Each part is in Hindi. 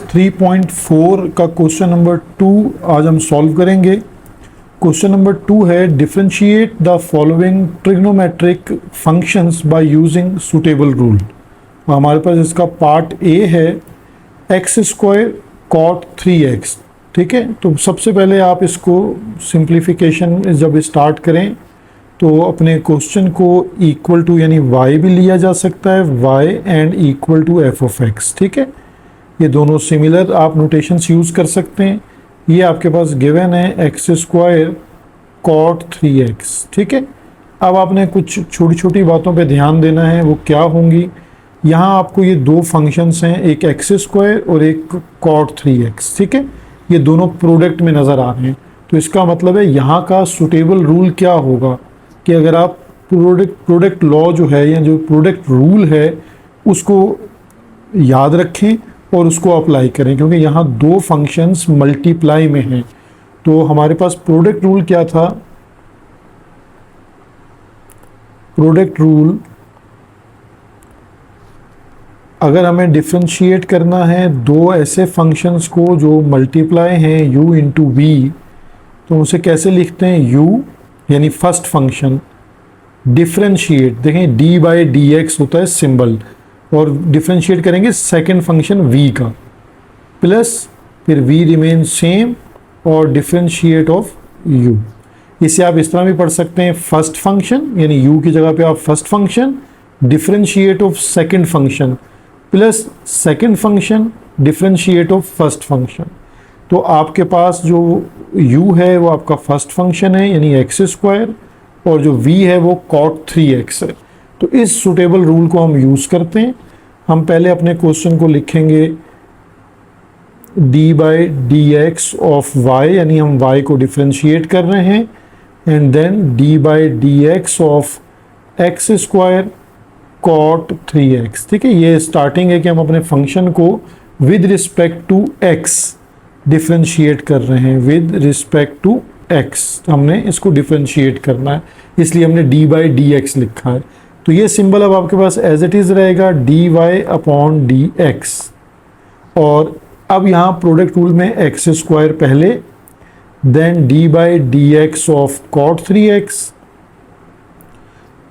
3.4 का क्वेश्चन नंबर 2 आज हम सॉल्व करेंगे। क्वेश्चन नंबर 2 है differentiate the following trigonometric functions by using suitable rule. हमारे पास इसका पार्ट ए है एक्स स्क्वायर कॉट 3x। ठीक है, तो सबसे पहले आप इसको सिंप्लीफिकेशन जब स्टार्ट करें तो अपने क्वेश्चन को इक्वल टू यानी y भी लिया जा सकता है, y and equal to f of x. ठीक है, ये दोनों सिमिलर आप नोटेशंस यूज़ कर सकते हैं। ये आपके पास गिवन है एक्स स्क्वायर कॉट 3x। ठीक है, अब आपने कुछ छोटी छोटी बातों पे ध्यान देना है, वो क्या होंगी। यहाँ आपको ये दो फंक्शंस हैं, एक एक्स स्क्वायर और एक कॉट 3x। ठीक है, ये दोनों प्रोडक्ट में नज़र आ रहे हैं, तो इसका मतलब है यहाँ का सुटेबल रूल क्या होगा कि अगर आप प्रोडक्ट लॉ जो है या जो प्रोडक्ट रूल है उसको याद रखें और उसको अप्लाई करें, क्योंकि यहाँ दो फंक्शंस मल्टीप्लाई में हैं। तो हमारे पास प्रोडक्ट रूल क्या था, प्रोडक्ट रूल अगर हमें डिफरेंशिएट करना है दो ऐसे फंक्शंस को जो मल्टीप्लाई हैं u इंटू वी, तो उसे कैसे लिखते हैं, u यानी फर्स्ट फंक्शन डिफरेंशिएट, देखें d बाई डी एक्स होता है सिंबल, और डिफरेंशिएट करेंगे सेकंड फंक्शन v का, प्लस फिर v रिमेन सेम और डिफरेंशिएट ऑफ u। इसे आप इस तरह भी पढ़ सकते हैं, फर्स्ट फंक्शन यानी u की जगह पे आप first function differentiate of second function plus second function differentiate of first function. तो आपके पास जो u है वो आपका फर्स्ट फंक्शन है यानी एक्स स्क्वायर, और जो v है वो कॉट 3x है। तो इस सुटेबल रूल को हम यूज़ करते हैं। हम पहले अपने क्वेश्चन को लिखेंगे d by d x of y, यानी हम y को डिफरेंशिएट कर रहे हैं, and then d by d x of x square cot 3x। ठीक है, ये स्टार्टिंग है कि हम अपने फंक्शन को with respect to x differentiate कर रहे हैं, विद रिस्पेक्ट टू x हमने इसको डिफरेंशिएट करना है, इसलिए हमने d बाई डी एक्स लिखा है। तो ये सिंबल अब आपके पास एज इट इज़ रहेगा dy अपॉन डी एक्स, और अब यहाँ प्रोडक्ट रूल में एक्स स्क्वायर पहले, then d by d x of cot 3x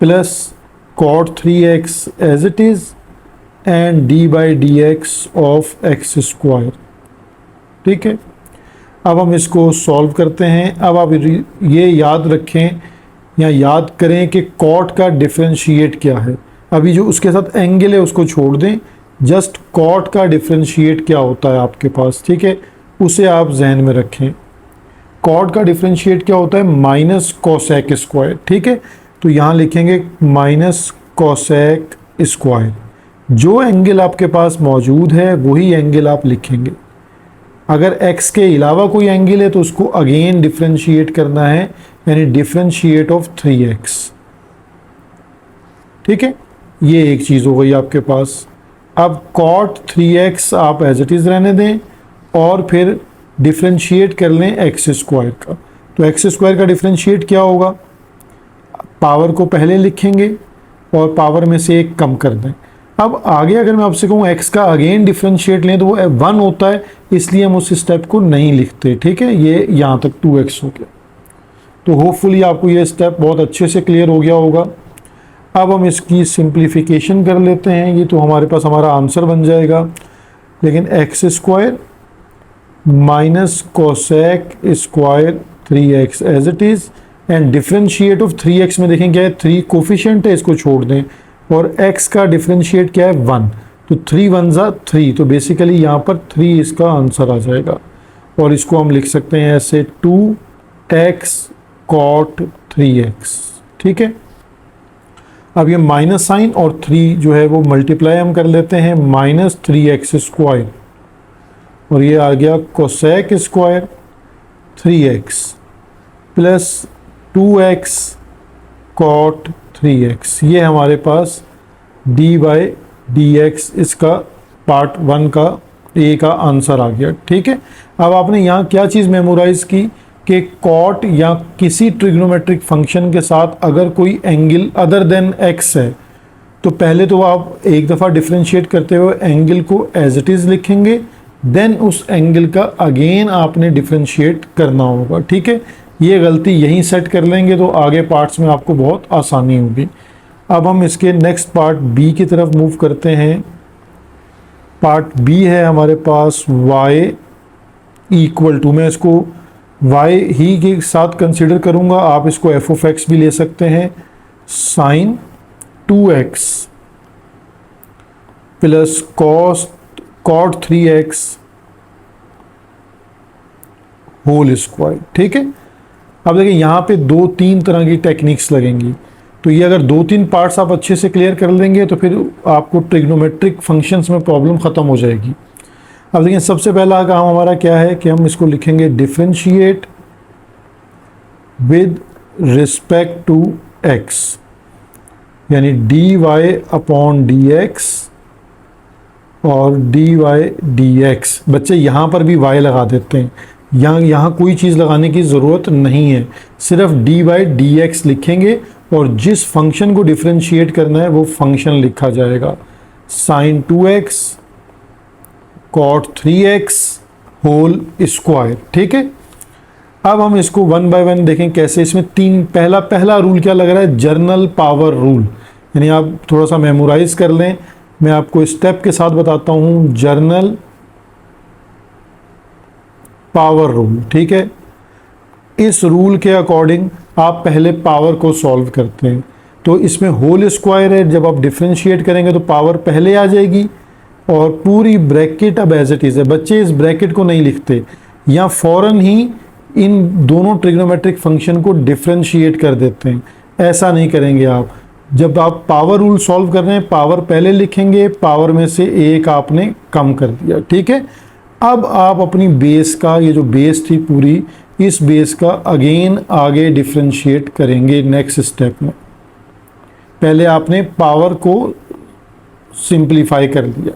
plus cot 3x as it is and d by d x of x square. ठीक है, अब हम इसको सॉल्व करते हैं। अब आप ये याद रखें या याद करें कि कॉट का डिफरेंशिएट क्या है। अभी जो उसके साथ एंगल है उसको छोड़ दें, जस्ट कॉट का डिफरेंशिएट क्या होता है आपके पास। ठीक है, उसे आप जहन में रखें। कॉट का डिफरेंशिएट क्या होता है, माइनस कोसेक स्क्वायर। ठीक है, तो यहाँ लिखेंगे माइनस कोसेक स्क्वायर। जो एंगल आपके पास मौजूद है वही एंगल आप लिखेंगे। अगर x के अलावा कोई एंगल है तो उसको अगेन डिफरेंशिएट करना है, यानी डिफरेंशिएट ऑफ 3x। ठीक है, ये एक चीज़ हो गई आपके पास। अब कॉट 3x आप एज इट इज़ रहने दें और फिर डिफरेंशिएट कर लें एक्स स्क्वायर का। तो एक्स स्क्वायर का डिफरेंशिएट क्या होगा, पावर को पहले लिखेंगे और पावर में से एक कम कर दें। अब आगे अगर मैं आपसे कहूँ x का अगेन डिफरेंशिएट लें तो वो 1 होता है, इसलिए हम उस स्टेप को नहीं लिखते। ठीक है, ये यहाँ तक 2x हो गया। तो होपफुली आपको ये स्टेप बहुत अच्छे से क्लियर हो गया होगा। अब हम इसकी सिंप्लीफिकेशन कर लेते हैं, ये तो हमारे पास हमारा आंसर बन जाएगा। लेकिन x square minus cosec square 3x as it is and differentiate of 3x में देखें क्या है, 3 कोफिशिएंट है, इसको छोड़ दें, और x का डिफरेंशिएट क्या है 1, तो 3 1 जा 3, तो बेसिकली यहाँ पर 3 इसका आंसर आ जाएगा। और इसको हम लिख सकते हैं ऐसे 2x कॉट 3x। ठीक है, अब ये माइनस साइन और 3 जो है वो मल्टीप्लाई हम कर लेते हैं, माइनस 3x स्क्वायर, और ये आ गया cosec square 3x plus 2x cot 3x। ये हमारे पास d बाई डी एक्स इसका पार्ट 1 का ए का आंसर आ गया। ठीक है, अब आपने यहाँ क्या चीज़ मेमोराइज की कि कॉट या किसी ट्रिग्नोमेट्रिक फंक्शन के साथ अगर कोई एंगल अदर देन x है तो पहले तो आप एक दफ़ा डिफरेंशिएट करते हुए एंगल को एज इट इज़ लिखेंगे, देन उस एंगल का अगेन आपने डिफ्रेंशिएट करना होगा, ठीक है। ये गलती यहीं सेट कर लेंगे तो आगे पार्ट्स में आपको बहुत आसानी होगी। अब हम इसके नेक्स्ट पार्ट बी की तरफ मूव करते हैं। पार्ट बी है हमारे पास y इक्वल टू, मैं इसको y ही के साथ कंसिडर करूंगा, आप इसको f ऑफ x भी ले सकते हैं, sine 2x plus cot 3x whole square, ठीक है। अब देखिए यहाँ पे 2-3 तरह की टेक्निक्स लगेंगी, तो ये अगर 2-3 पार्ट्स आप अच्छे से क्लियर कर लेंगे तो फिर आपको ट्रिग्नोमेट्रिक फंक्शंस में प्रॉब्लम ख़त्म हो जाएगी। अब देखिए सबसे पहला काम हमारा क्या है कि हम इसको लिखेंगे differentiate with respect to x, यानी dy अपॉन dx और dy dx। बच्चे यहाँ पर भी y लगा देते हैं, यहाँ कोई चीज़ लगाने की ज़रूरत नहीं है, सिर्फ dy dx लिखेंगे और जिस फंक्शन को डिफरेंशिएट करना है वो फंक्शन लिखा जाएगा, sign 2x cot 3x whole square, ठीक है। अब हम इसको 1 बाय 1 देखें कैसे। इसमें पहला रूल क्या लग रहा है, जर्नल पावर रूल, यानी आप थोड़ा सा मेमोराइज कर लें, मैं आपको स्टेप के साथ बताता हूँ। जर्नल पावर रूल, ठीक है। इस रूल के अकॉर्डिंग आप पहले पावर को सॉल्व करते हैं, तो इसमें होल स्क्वायर है, जब आप डिफरेंशिएट करेंगे तो पावर पहले आ जाएगी और पूरी ब्रैकेट अब एज इट इज़ है। बच्चे इस ब्रैकेट को नहीं लिखते, या फ़ौरन ही इन दोनों ट्रिग्नोमेट्रिक फंक्शन को डिफरेंशिएट कर देते हैं, ऐसा नहीं करेंगे आप। जब आप पावर रूल सॉल्व कर रहे हैं पावर पहले लिखेंगे, पावर में से एक आपने कम कर दिया, ठीक है। अब आप अपनी बेस का, ये जो बेस थी पूरी, इस बेस का अगेन आगे डिफरेंशिएट करेंगे नेक्स्ट स्टेप में। पहले आपने पावर को सिंप्लीफाई कर लिया,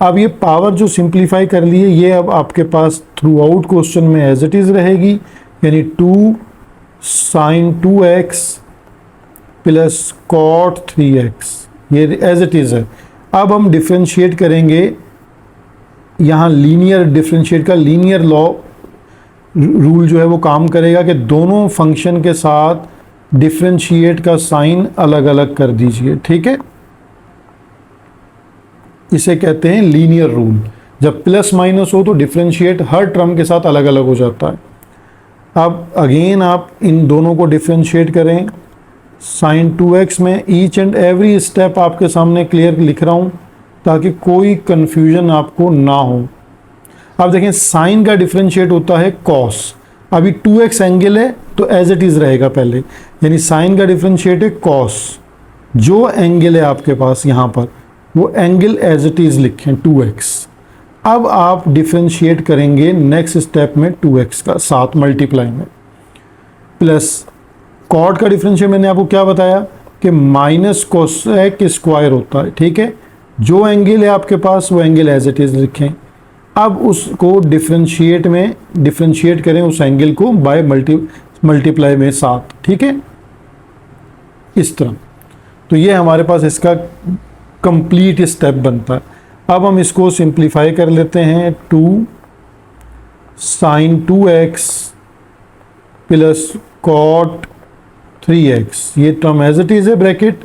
अब ये पावर जो सिंप्लीफाई कर ली है ये अब आपके पास थ्रू आउट क्वेश्चन में एज इट इज़ रहेगी, यानी 2 sign 2x plus cot 3x, ये एज इट इज़ है। अब हम डिफरेंशिएट करेंगे, यहाँ लीनियर डिफरेंशिएट का लीनियर लॉ रूल जो है वो काम करेगा कि दोनों फंक्शन के साथ डिफरेंशिएट का साइन अलग अलग कर दीजिए, ठीक है। इसे कहते हैं लीनियर रूल। जब प्लस माइनस हो तो डिफरेंशिएट हर टर्म के साथ अलग अलग हो जाता है। अब अगेन आप इन दोनों को डिफरेंशिएट करें, साइन 2x में ईच एंड एवरी स्टेप आपके सामने क्लियर लिख रहा हूँ ताकि कोई कंफ्यूजन आपको ना हो। अब देखें साइन का डिफरेंशिएट होता है कॉस, अभी 2x एंगल है तो एज इट इज़ रहेगा पहले, यानी साइन का डिफरेंशिएट है कॉस, जो एंगल है आपके पास यहाँ पर वो एंगल एज इट इज़ लिखें 2x। अब आप डिफरेंशिएट करेंगे नेक्स्ट स्टेप में 2x का साथ मल्टीप्लाई में, प्लस कॉट का डिफरेंशिएट मैंने आपको क्या बताया कि माइनस कोसेक स्क्वायर होता है, ठीक है। जो एंगल है आपके पास वो एंगल एज इट इज़ लिखें। अब उसको डिफरेंशिएट करें उस एंगल को बाय मल्टीप्लाई में साथ, ठीक है, इस तरह। तो ये हमारे पास इसका कंप्लीट स्टेप बनता है। अब हम इसको सिंप्लीफाई कर लेते हैं, 2 sign 2x plus cot 3x, ये टर्म एज इट इज़ है ब्रैकेट।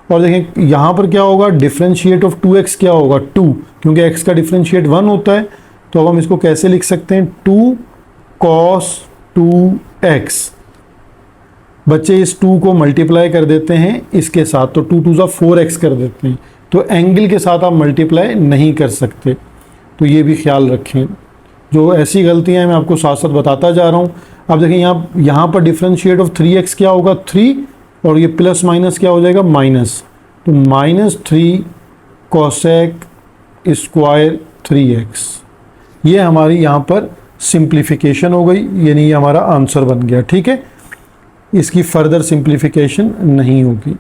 और देखें यहाँ पर क्या होगा, डिफरेंशिएट ऑफ 2x क्या होगा 2, क्योंकि x का डिफरेंशिएट 1 होता है। तो अब हम इसको कैसे लिख सकते हैं, 2 cos 2x। बच्चे इस 2 को मल्टीप्लाई कर देते हैं इसके साथ, तो 2 2 4x कर देते हैं, तो एंगल के साथ आप मल्टीप्लाई नहीं कर सकते, तो ये भी ख्याल रखें। जो ऐसी गलतियां मैं आपको साथ साथ बताता जा रहा हूँ। अब देखें यहाँ पर डिफरेंशिएट ऑफ 3x क्या होगा 3, और ये प्लस माइनस क्या हो जाएगा माइनस, तो -3 कोसेक स्क्वायर 3x। ये हमारी यहाँ पर सिंप्लीफिकेशन हो गई, यानी ये हमारा आंसर बन गया, ठीक है। इसकी फर्दर सिंप्लीफिकेशन नहीं होगी।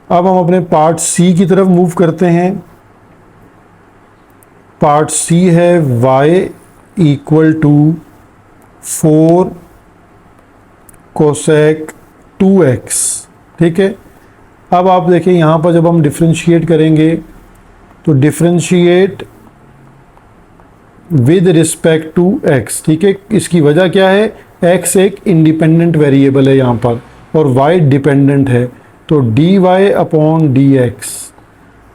अब हम अपने पार्ट सी की तरफ मूव करते हैं। पार्ट सी है y equal to 4 cosec 2x, ठीक है। अब आप देखिए यहाँ पर जब हम डिफरेंशिएट करेंगे तो differentiate with respect to x, ठीक है। इसकी वजह क्या है, x एक इंडिपेंडेंट वेरिएबल है यहाँ पर और y डिपेंडेंट है, तो dy अपॉन dx।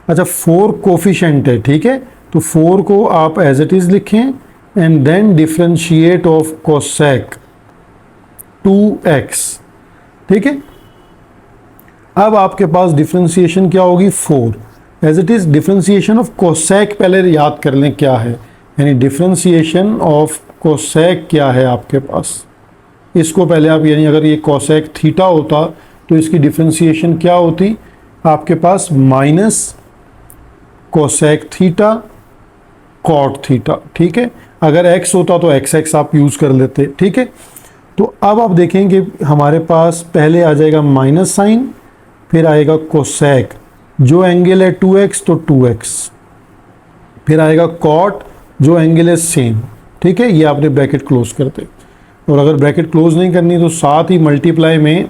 अच्छा 4 कोफिशेंट है, ठीक है, तो 4 को आप एज इट इज़ लिखें and then differentiate of cosec 2x, ठीक है। अब आपके पास डिफरेंशिएशन क्या होगी 4, as it is differentiation of cosec पहले याद कर लें क्या है, यानी डिफरेंशिएशन ऑफ कोसेक क्या है आपके पास, इसको पहले आप, यानी अगर ये कोसेक थीटा होता तो इसकी डिफरेंशिएशन क्या होती आपके पास, minus cosec theta cot theta, ठीक है। अगर x होता तो x आप यूज़ कर लेते, ठीक है। तो अब आप देखेंगे हमारे पास पहले आ जाएगा माइनस साइन, फिर आएगा कोसेक, जो एंगल है 2x तो 2x, फिर आएगा कॉट, जो एंगल है सेम, ठीक है। ये आपने ब्रैकेट क्लोज करते, और अगर ब्रैकेट क्लोज नहीं करनी तो साथ ही मल्टीप्लाई में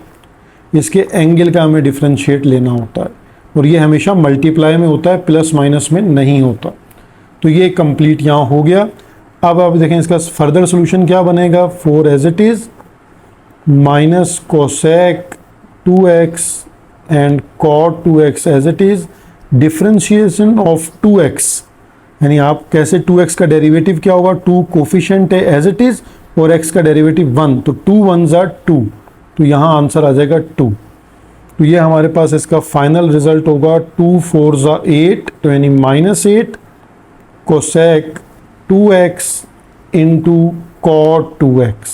इसके एंगल का हमें डिफरेंशिएट लेना होता है, और ये हमेशा मल्टीप्लाई में होता है, प्लस माइनस में नहीं होता। तो ये कंप्लीट यहाँ हो गया। अब आप देखें इसका फर्दर सोल्यूशन क्या बनेगा, 4 as it is minus cosec 2x and cot 2x as it is, differentiation of 2x, यानी आप कैसे 2x का डेरिवेटिव क्या होगा, 2 कोफिशिएंट है एज इट इज़ और x का डेरिवेटिव 1, तो 2 1 ज़ा 2, तो यहाँ आंसर आ जाएगा 2। तो ये हमारे पास इसका फाइनल रिजल्ट होगा 2 4 ज़ा 8, तो यानी -8 cosec 2x into cot 2x।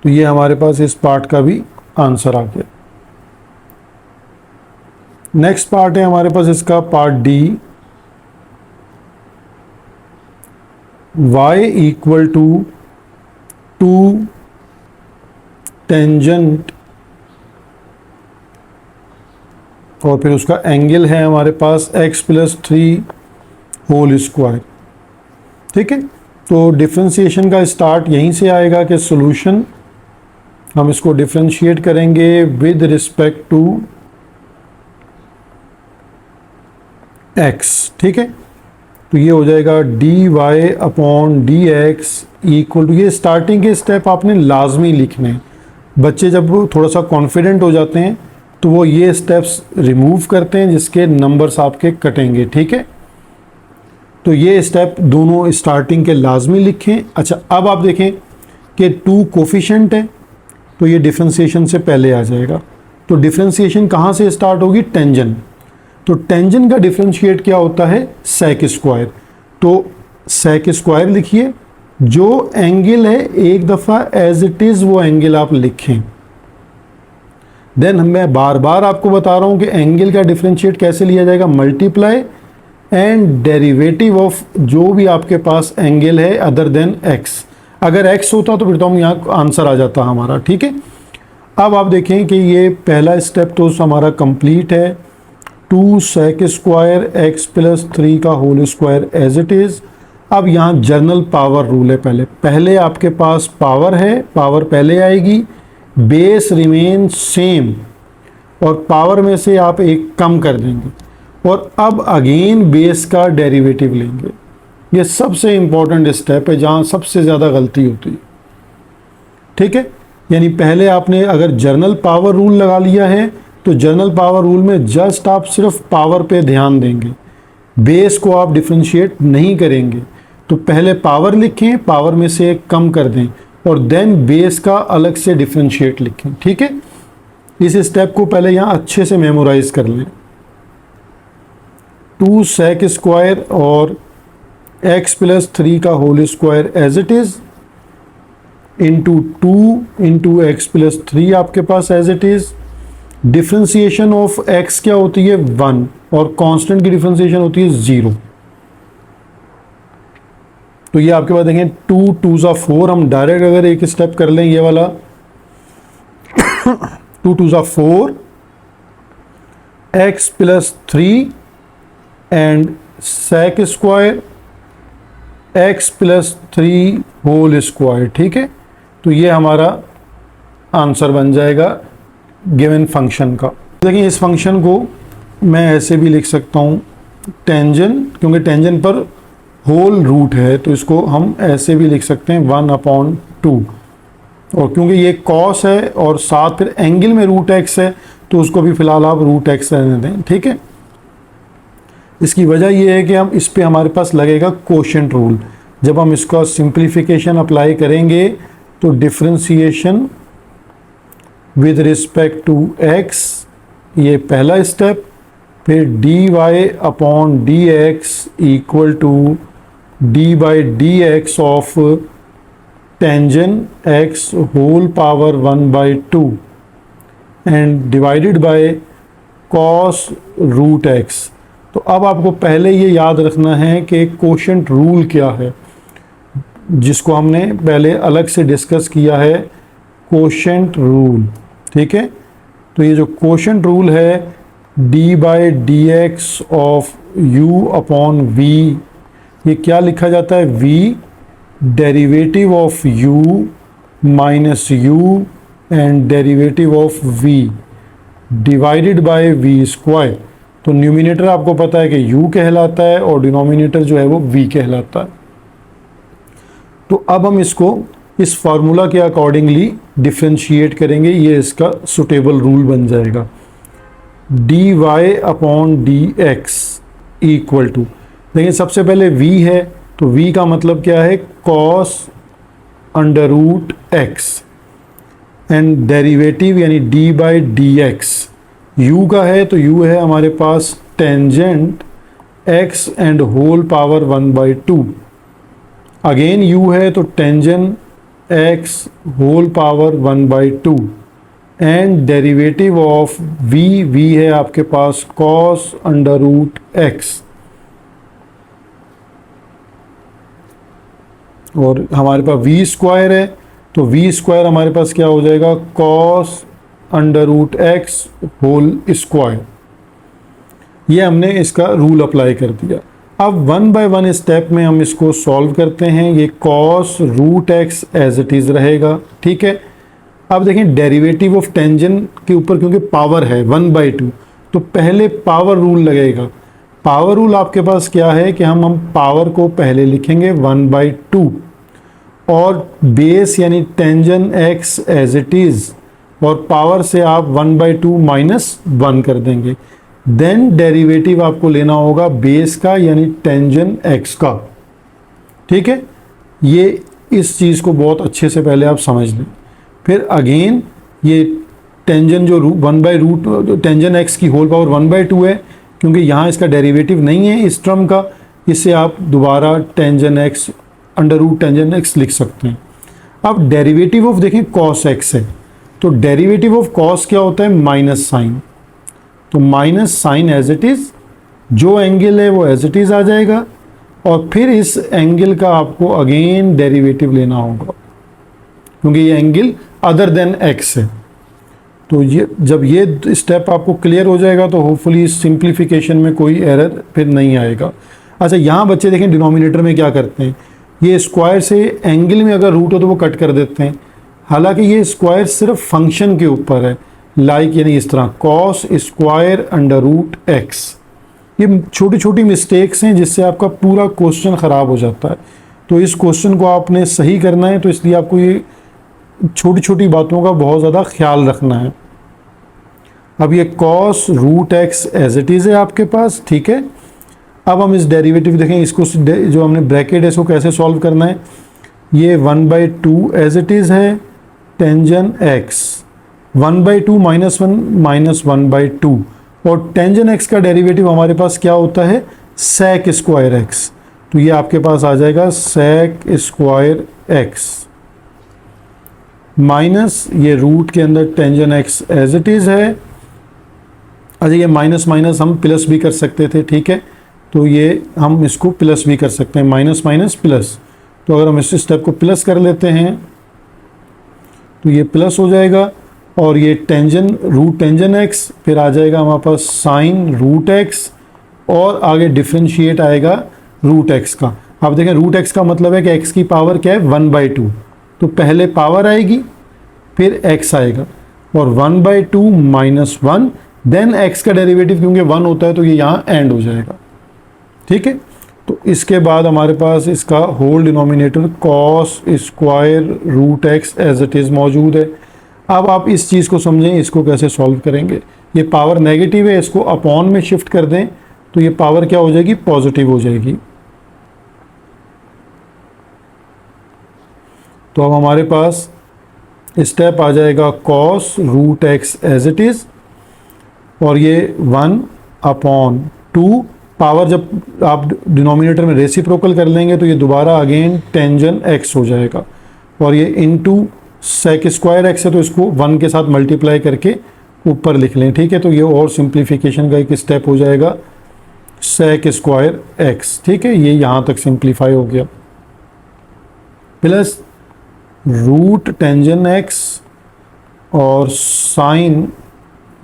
तो ये हमारे पास इस पार्ट का भी आंसर आ गया। नेक्स्ट पार्ट है हमारे पास इसका part d, y equal to 2 tangent और फिर उसका एंगल है हमारे पास x प्लस 3 होल स्क्वायर, ठीक है। तो डिफरेंशिएशन का स्टार्ट यहीं से आएगा कि सॉल्यूशन हम इसको डिफरेंशिएट करेंगे विद रिस्पेक्ट टू x, ठीक है। तो ये हो जाएगा dy upon dx equal to, ये स्टार्टिंग के स्टेप आपने लाजमी लिखने हैं। बच्चे जब थोड़ा सा कॉन्फिडेंट हो जाते हैं तो वो ये स्टेप्स रिमूव करते हैं जिसके नंबर्स आपके कटेंगे, ठीक है। तो ये स्टेप दोनों स्टार्टिंग के लाजमी लिखें। अच्छा अब आप देखें कि 2 कोफिशिएंट है तो ये डिफरेंशिएशन से पहले आ जाएगा। तो डिफरेंशिएशन कहाँ से स्टार्ट होगी, टेंजेंट। तो टेंजेंट का डिफरेंशिएट क्या होता है, सेक स्क्वायर। तो सेक स्क्वायर लिखिए, जो एंगल है एक दफ़ा एज इट इज़ वो एंगल आप लिखें। देन मैं बार बार आपको बता रहा हूँ कि एंगल का डिफरेंशिएट कैसे लिया जाएगा, मल्टीप्लाई एंड डेरिवेटिव ऑफ जो भी आपके पास एंगल है अदर देन x। अगर x होता तो फिर तो हम यहाँ आंसर आ जाता हमारा, ठीक है। अब आप देखें कि ये पहला स्टेप तो हमारा कंप्लीट है, 2 सेक स्क्वायर x प्लस 3 का whole square as it is. अब यहाँ जर्नल पावर रूल है, पहले आपके पास पावर है, पावर पहले आएगी, बेस रिमेन सेम और पावर में से आप एक कम कर देंगे और अब अगेन बेस का डेरिवेटिव लेंगे। ये सबसे इम्पॉर्टेंट स्टेप है जहाँ सबसे ज़्यादा गलती होती है, ठीक है। यानी पहले आपने अगर जर्नल पावर रूल लगा लिया है तो जर्नल पावर रूल में जस्ट आप सिर्फ पावर पे ध्यान देंगे, बेस को आप डिफरेंशिएट नहीं करेंगे। तो पहले पावर लिखें, पावर में से एक कम कर दें और देन बेस का अलग से डिफरेंशिएट लिखें, ठीक है। इस स्टेप को पहले यहाँ अच्छे से मेमोराइज कर लें। 2 सेक स्क्वायर और x प्लस 3 का whole square as it is into 2 into x plus 3 आपके पास as it is. Differentiation of x क्या होती है, 1 और कांस्टेंट की डिफरेंशिएशन होती है 0। तो ये आपके पास देखें 2 2 ज़ा 4, हम डायरेक्ट अगर एक स्टेप कर लें ये वाला 2 2 ज़ा 4 x plus 3 and sec square x plus 3 whole square, ठीक है। तो ये हमारा आंसर बन जाएगा गिवन फंक्शन का। देखिए इस फंक्शन को मैं ऐसे भी लिख सकता हूँ टेंजेंट, क्योंकि टेंजेंट पर होल रूट है तो इसको हम ऐसे भी लिख सकते हैं 1/2, और क्योंकि ये कॉस है और साथ फिर एंगल में रूट एक्स है तो उसको भी फिलहाल आप रूट एक्स रहने दें, ठीक है। इसकी वजह ये है कि हम इस पे हमारे पास लगेगा कोशेंट रूल। जब हम इसका सिंप्लीफिकेशन अप्लाई करेंगे तो differentiation with respect to x, ये पहला स्टेप, फिर d y upon d x equal to d by d x of tangent x whole power 1/2 and divided by cos root x. तो अब आपको पहले ये याद रखना है कि कोशेंट रूल क्या है, जिसको हमने पहले अलग से डिस्कस किया है, कोशेंट रूल, ठीक है। तो ये जो कोशेंट रूल है d by d x of u upon v, ये क्या लिखा जाता है, v derivative of u minus u and derivative of v divided by v square. तो न्यूमिनेटर आपको पता है कि u कहलाता है और डिनोमिनेटर जो है वो v कहलाता है। तो अब हम इसको इस फार्मूला के अकॉर्डिंगली डिफ्रेंशिएट करेंगे, ये इसका सुटेबल रूल बन जाएगा। D y upon d x equal to, देखिए सबसे पहले v है तो v का मतलब क्या है, cos under root x and derivative यानी d by d x. u का है तो u है हमारे पास tangent x and whole power 1/2। Again u है तो tangent x whole power 1/2 and derivative of v है आपके पास cos अंडर रूट एक्स, और हमारे पास v स्क्वायर है तो v स्क्वायर हमारे पास क्या हो जाएगा, cos under root x whole square. ये हमने इसका रूल अप्लाई कर दिया। अब 1 बाय 1 स्टेप में हम इसको सॉल्व करते हैं। ये cos root x as it is रहेगा, ठीक है। अब देखें डेरिवेटिव ऑफ टेंजेंट के ऊपर क्योंकि पावर है 1/2 तो पहले पावर रूल लगेगा। पावर रूल आपके पास क्या है कि हम पावर को पहले लिखेंगे 1/2 और बेस यानी tangent x as it is, और पावर से आप 1/2 माइनस 1 कर देंगे। देन डेरिवेटिव आपको लेना होगा बेस का यानी टेंजेंट एक्स का, ठीक है। ये इस चीज़ को बहुत अच्छे से पहले आप समझ लें। फिर अगेन ये टेंजेंट जो 1/रूट टेंजेंट एक्स की होल पावर 1/2 है, क्योंकि यहाँ इसका डेरिवेटिव नहीं है इस टर्म का, इससे आप दोबारा tangent x under root tangent x लिख सकते हैं। अब डेरिवेटिव ऑफ देखें कॉस एक्स है तो डेरिवेटिव ऑफ कॉस क्या होता है, माइनस साइन। तो minus sine as it is, जो एंगल है वो एज इट इज़ आ जाएगा, और फिर इस एंगल का आपको अगेन डेरिवेटिव लेना होगा क्योंकि ये एंगल अदर देन एक्स है। तो ये जब ये स्टेप आपको क्लियर हो जाएगा तो होपफुली सिंप्लीफिकेशन में कोई एरर फिर नहीं आएगा। अच्छा यहाँ बच्चे देखें डिनोमिनेटर में क्या करते हैं, ये स्क्वायर से एंगल में अगर रूट हो तो वो कट कर देते हैं। हालांकि ये स्क्वायर सिर्फ फंक्शन के ऊपर है, लाइक यानी इस तरह cos square under root x. ये छोटी छोटी मिस्टेक्स हैं जिससे आपका पूरा क्वेश्चन ख़राब हो जाता है। तो इस क्वेश्चन को आपने सही करना है, तो इसलिए आपको ये छोटी छोटी बातों का बहुत ज़्यादा ख्याल रखना है। अब ये cos root x as it is है आपके पास, ठीक है। अब हम इस डेरिवेटिव देखें, इसको जो हमने ब्रैकेट है इसको कैसे सॉल्व करना है। ये 1/2 एज इट इज़ है टेंजेंट एक्स, 1/2 माइनस 1 माइनस 1/2, और टेंजेंट एक्स का डेरिवेटिव हमारे पास क्या होता है, सेक स्क्वायर एक्स। तो ये आपके पास आ जाएगा सेक स्क्वायर एक्स माइनस ये रूट के अंदर tangent x as it is है। अच्छा ये माइनस माइनस हम प्लस भी कर सकते थे, ठीक है। तो ये हम इसको प्लस भी कर सकते हैं, माइनस माइनस प्लस। तो अगर हम इस स्टेप को प्लस कर लेते हैं तो ये प्लस हो जाएगा, और ये टेंजेंट रूट टेंजेंट एक्स, फिर आ जाएगा हमारे पास साइन रूट एक्स, और आगे डिफ्रेंशिएट आएगा रूट एक्स का। आप देखें रूट एक्स का मतलब है कि एक्स की पावर क्या है 1/2, तो पहले पावर आएगी फिर एक्स आएगा, और 1/2 माइनस 1, देन एक्स का डेरिवेटिव क्योंकि 1 होता है तो ये यहाँ एंड हो जाएगा, ठीक है। तो इसके बाद हमारे पास इसका whole denominator cos square root x as it is मौजूद है। अब आप इस चीज़ को समझें, इसको कैसे सॉल्व करेंगे। ये पावर नेगेटिव है, इसको अपॉन में शिफ्ट कर दें तो ये पावर क्या हो जाएगी, पॉजिटिव हो जाएगी। तो अब हमारे पास स्टेप आ जाएगा cos root x as it is, और ये 1/2 पावर जब आप डिनोमिनेटर में रेसिप्रोकल कर लेंगे तो ये दोबारा अगेन टेंजन एक्स हो जाएगा, और ये इनटू सेक स्क्वायर एक्स है तो इसको 1 के साथ मल्टीप्लाई करके ऊपर लिख लें, ठीक है। तो ये और सिंप्लीफिकेशन का एक स्टेप हो जाएगा सेक स्क्वायर एक्स, ठीक है। ये यहाँ तक सिंप्लीफाई हो गया, प्लस रूट टेंजन एक्स और साइन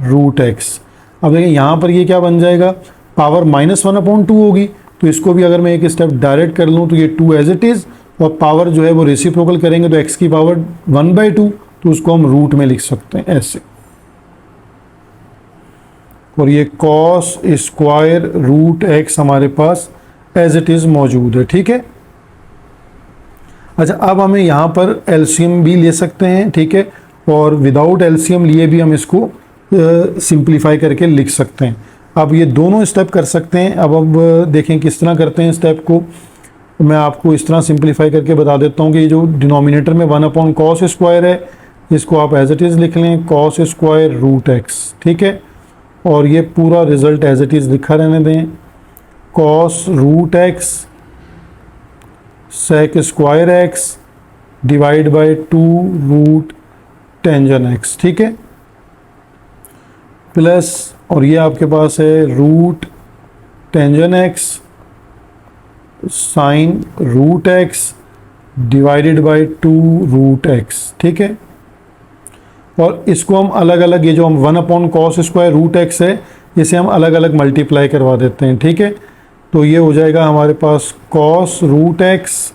रूट एक्स। अब देखिए यहाँ पर ये क्या बन जाएगा, पावर -1/2 होगी, तो इसको भी अगर मैं एक स्टेप डायरेक्ट कर लूँ तो ये 2 एज इट इज़, और पावर जो है वो रेसिप्रोकल करेंगे तो x की पावर 1/2, तो उसको हम रूट में लिख सकते हैं ऐसे। और ये कॉस स्क्वायर रूट एक्स हमारे पास एज इट इज़ मौजूद है, ठीक है। अच्छा, अब हमें यहाँ पर एलसीएम भी ले सकते हैं, ठीक है, और विदाउट एलसीएम लिए भी हम इसको सिंप्लीफाई करके लिख सकते हैं। अब ये दोनों स्टेप कर सकते हैं। अब देखें किस तरह करते हैं स्टेप को। मैं आपको इस तरह सिंप्लीफाई करके बता देता हूँ कि ये जो डिनोमिनेटर में 1/cos स्क्वायर है, इसको आप एज इट इज़ लिख लें cos स्क्वायर रूट एक्स, ठीक है। और ये पूरा रिजल्ट एज इट इज़ लिखा रहने दें, cos root x sec square x divide by 2 root tangent x, ठीक है, प्लस और ये आपके पास है root tangent x sine root x divided by 2 root x, ठीक है। और इसको हम अलग अलग, ये जो हम 1/cos स्क्वायर रूट एक्स है, इसे हम अलग अलग मल्टीप्लाई करवा देते हैं, ठीक है। तो ये हो जाएगा हमारे पास cos root x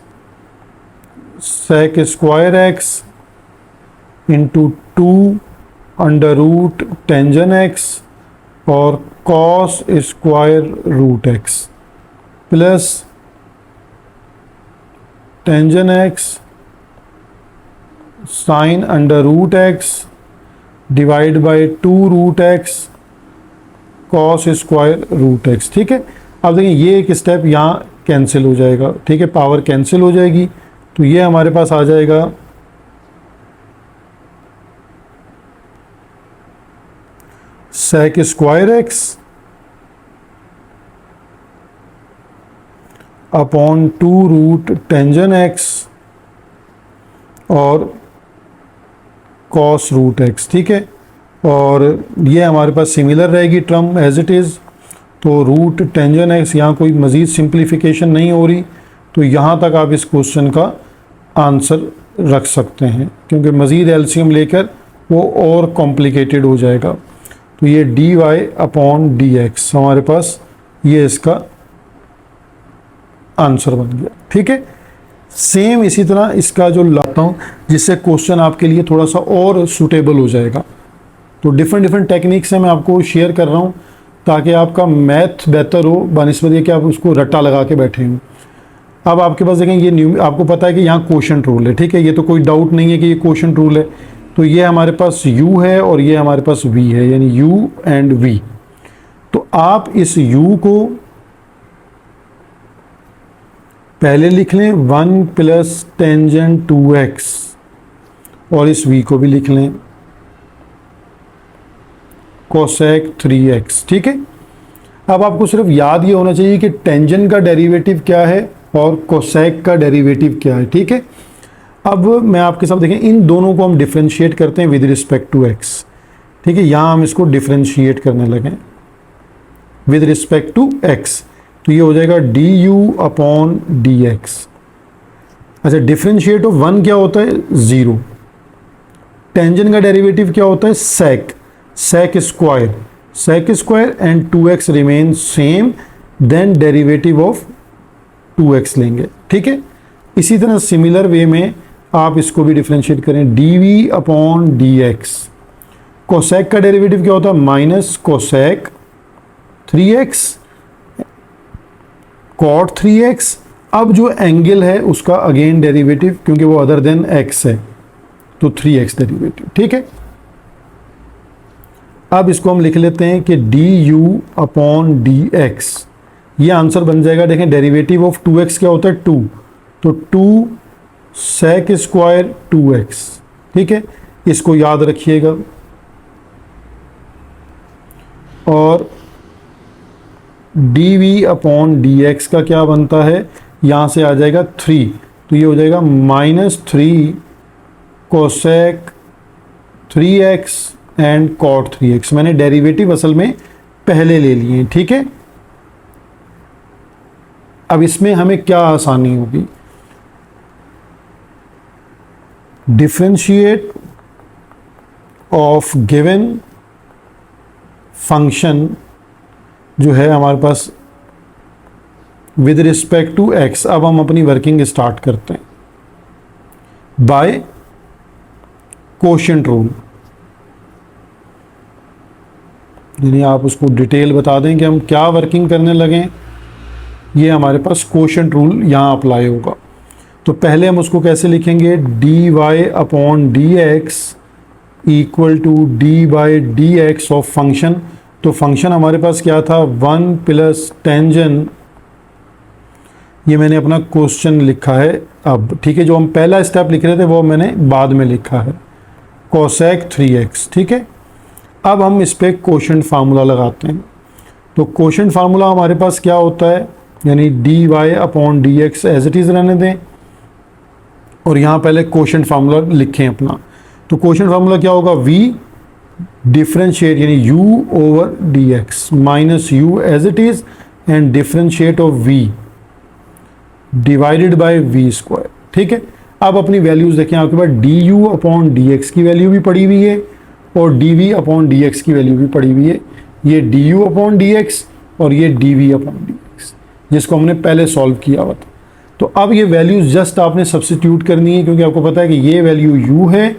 sec square x into 2 under root tangent x और cos square root x plus tangent x sine under root x divide by 2 root x cos square root x, ठीक है। अब देखिए ये एक स्टेप यहाँ कैंसिल हो जाएगा, ठीक है, पावर कैंसिल हो जाएगी, तो ये हमारे पास आ जाएगा sec square x upon 2 root tangent x और cos रूट एक्स, ठीक है। और ये हमारे पास सिमिलर रहेगी टर्म एज इट इज़, तो रूट टेंजन एक्स, यहाँ कोई मज़ीद सिंप्लीफिकेशन नहीं हो रही, तो यहाँ तक आप इस क्वेश्चन का आंसर रख सकते हैं, क्योंकि मज़ीद एलसीएम लेकर वो और कॉम्प्लिकेटेड हो जाएगा। तो ये dy/dx हमारे पास ये इसका आंसर बन गया, ठीक है। सेम इसी तरह इसका जो लाता हूँ जिससे क्वेश्चन आपके लिए थोड़ा सा और सूटेबल हो जाएगा। तो डिफरेंट टेक्निक्स हैं, मैं आपको शेयर कर रहा हूँ ताकि आपका मैथ बेहतर हो, बनिस्बत ये कि आप उसको रट्टा लगा के बैठे हों। अब आपके पास देखें ये न्यू, आपको पता है कि यहाँ क्वोशंट रूल है, ठीक है, ये तो कोई डाउट नहीं है कि ये क्वोशंट रूल है। तो ये हमारे पास u है और ये हमारे पास v है, यानी u एंड v। तो आप इस u को पहले लिख लें 1 प्लस टेंजेंट 2x, और इस v को भी लिख लें कोसेक 3x, ठीक है। अब आपको सिर्फ याद ये होना चाहिए कि टेंजेंट का डेरिवेटिव क्या है और कोसेक का डेरिवेटिव क्या है, ठीक है। अब मैं आपके साथ देखें, इन दोनों को हम डिफ्रेंशिएट करते हैं विद रिस्पेक्ट टू x, ठीक है। यहाँ हम इसको डिफ्रेंशिएट करने लगे विद रिस्पेक्ट टू x, तो ये हो जाएगा du/dx। अच्छा, डिफ्रेंशिएट ऑफ 1 क्या होता है, 0। टेंजेंट का डेरिवेटिव क्या होता है, sec square and 2x remain same, then derivative of 2x लेंगे, ठीक है। इसी तरह सिमिलर वे में आप इसको भी डिफ्रेंशिएट करें, dv/dx। कोसेक का डेरिवेटिव क्या होता है, minus cosec 3x cot 3x, अब जो एंगल है उसका अगेन डेरिवेटिव, क्योंकि वो अदर देन x है तो 3x डेरिवेटिव, ठीक है। अब इसको हम लिख लेते हैं कि du अपॉन dx, ये आंसर बन जाएगा। देखें डेरिवेटिव ऑफ 2x क्या होता है 2, तो 2 sec स्क्वायर 2x, ठीक है, इसको याद रखिएगा। और dv अपॉन dx का क्या बनता है, यहाँ से आ जाएगा 3, तो ये हो जाएगा -3 cosec 3x and cot 3x। मैंने डेरिवेटिव असल में पहले ले लिए, ठीक है। अब इसमें हमें क्या आसानी होगी, डिफरेंशिएट ऑफ गिवन फंक्शन जो है हमारे पास विद रिस्पेक्ट टू x। अब हम अपनी वर्किंग स्टार्ट करते हैं बाय कोशेंट रूल, यानी आप उसको डिटेल बता दें कि हम क्या वर्किंग करने लगें। ये हमारे पास कोशेंट रूल यहाँ अप्लाई होगा। तो पहले हम उसको कैसे लिखेंगे, dy upon dx equal to d by d x of function. तो फंक्शन हमारे पास क्या था, 1 प्लस टेंजेंट, ये मैंने अपना क्वेश्चन लिखा है अब, ठीक है। जो हम पहला स्टेप लिख रहे थे वो मैंने बाद में लिखा है, कोसेक 3x, ठीक है। अब हम इस पर कोशेंट फार्मूला लगाते हैं। तो कोशेंट फार्मूला हमारे पास क्या होता है, यानी dy upon d x as it is रहने दें, और यहाँ पहले कोशेंट फार्मूला लिखें अपना। तो कोशेंट फार्मूला क्या होगा, v डिफरेंशिएट यानी u over d x minus u as it is and differentiate of v divided by v square, ठीक है। अब अपनी वैल्यूज़ देखें, आपके पास du अपॉन डी एक्स की वैल्यू भी पड़ी हुई है और dv अपॉन डी एक्स की वैल्यू भी पड़ी हुई है। ये du अपॉन डी एक्स और ये dv अपॉन डी एक्स, जिसको हमने पहले सॉल्व किया हुआ था। तो अब ये वैल्यूज़ जस्ट आपने सब्स्टिट्यूट करनी है, क्योंकि आपको पता है कि ये वैल्यू u है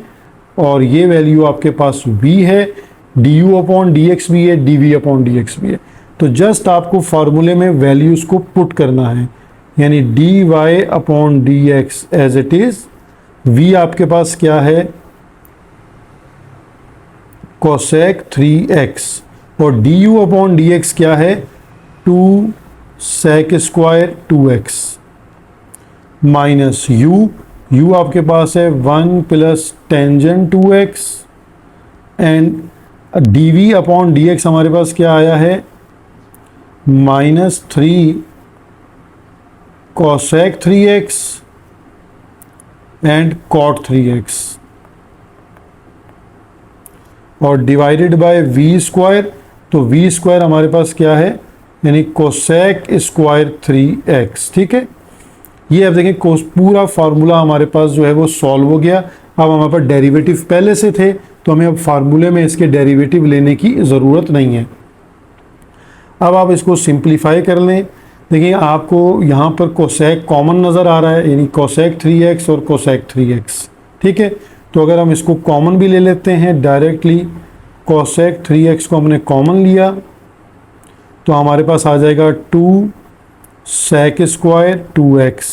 और ये वैल्यू आपके पास v है, du अपॉन डी एक्स भी है, dv अपॉन डी एक्स भी है। तो जस्ट आपको फार्मूले में वैल्यूज़ को पुट करना है, यानी dy upon d x as it is, v आपके पास क्या है कोसेक 3x और du अपॉन डी एक्स क्या है 2 sec square 2x minus u आपके पास है 1 plus tangent 2x and dv upon d x हमारे पास क्या आया है -3 cosec 3x and cot 3x और डिवाइडेड बाय v स्क्वायर। तो v स्क्वायर हमारे पास क्या है, यानी कोसेक स्क्वायर 3x, ठीक है। ये अब देखें पूरा फार्मूला हमारे पास जो है वो सॉल्व हो गया। अब हमारे पास डेरिवेटिव पहले से थे, तो हमें अब फार्मूले में इसके डेरिवेटिव लेने की ज़रूरत नहीं है। अब आप इसको सिंप्लीफाई कर लें। देखिए आपको यहाँ पर कोसेक कॉमन नज़र आ रहा है, यानी कोसेक 3x और कोसेक 3x, ठीक है। तो अगर हम इसको कॉमन भी ले लेते हैं डायरेक्टली, कोसेक 3x को हमने कॉमन लिया तो हमारे पास आ जाएगा 2 सेक स्क्वायर 2x।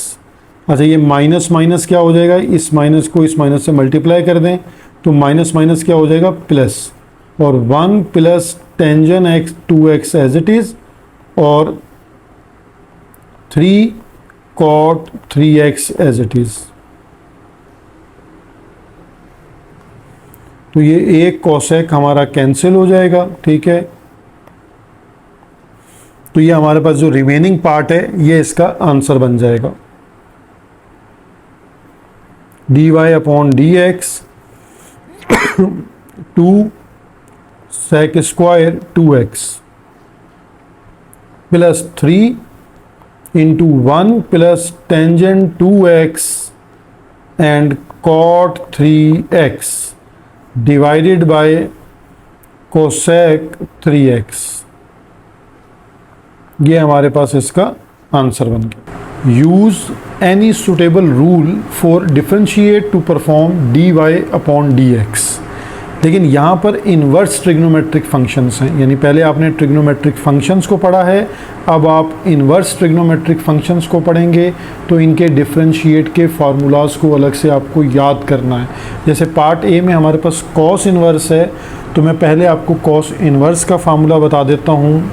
अच्छा ये माइनस माइनस क्या हो जाएगा, इस माइनस को इस माइनस से मल्टीप्लाई कर दें तो माइनस माइनस क्या हो जाएगा प्लस, और 1 plus tangent x 2x as it is और 3 cot 3x as it is. तो ये एक कोसेक हमारा कैंसिल हो जाएगा, ठीक है। तो ये हमारे पास जो रिमेनिंग पार्ट है ये इसका आंसर बन जाएगा, dy upon d x 2 sec square 2x plus 3 into 1 plus tangent 2x and cot 3x divided by cosec 3x। ये हमारे पास इसका आंसर बन गया। Use any suitable rule for differentiate to perform dy upon dx। लेकिन यहाँ पर इन्वर्स ट्रिग्नोमेट्रिक फंक्शंस हैं, यानी पहले आपने ट्रिग्नोमेट्रिक फंक्शंस को पढ़ा है, अब आप इन्वर्स ट्रिग्नोमेट्रिक फंक्शंस को पढ़ेंगे। तो इनके डिफरेंशिएट के फार्मूलाज को अलग से आपको याद करना है। जैसे पार्ट ए में हमारे पास कॉस इन्वर्स है, तो मैं पहले आपको कॉस इन्वर्स का फार्मूला बता देता हूँ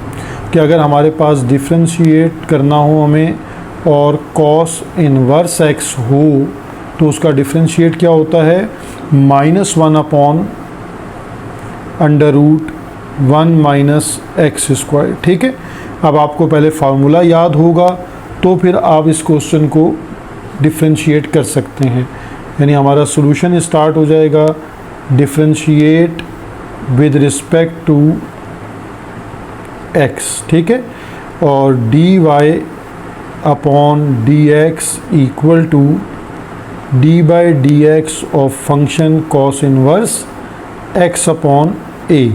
कि अगर हमारे पास डिफरेंशिएट करना हो हमें और कॉस इन्वर्स एक्स हो तो उसका डिफरेंशिएट क्या होता है, -1 अपॉन √1 माइनस एक्स स्क्वायर। ठीक है, अब आपको पहले फार्मूला याद होगा तो फिर आप इस क्वेश्चन को डिफरेंशिएट कर सकते हैं। यानी हमारा सॉल्यूशन स्टार्ट हो जाएगा, differentiate with respect to x. ठीक है, और dy upon dx equal to d/dx of function cos inverse x upon a।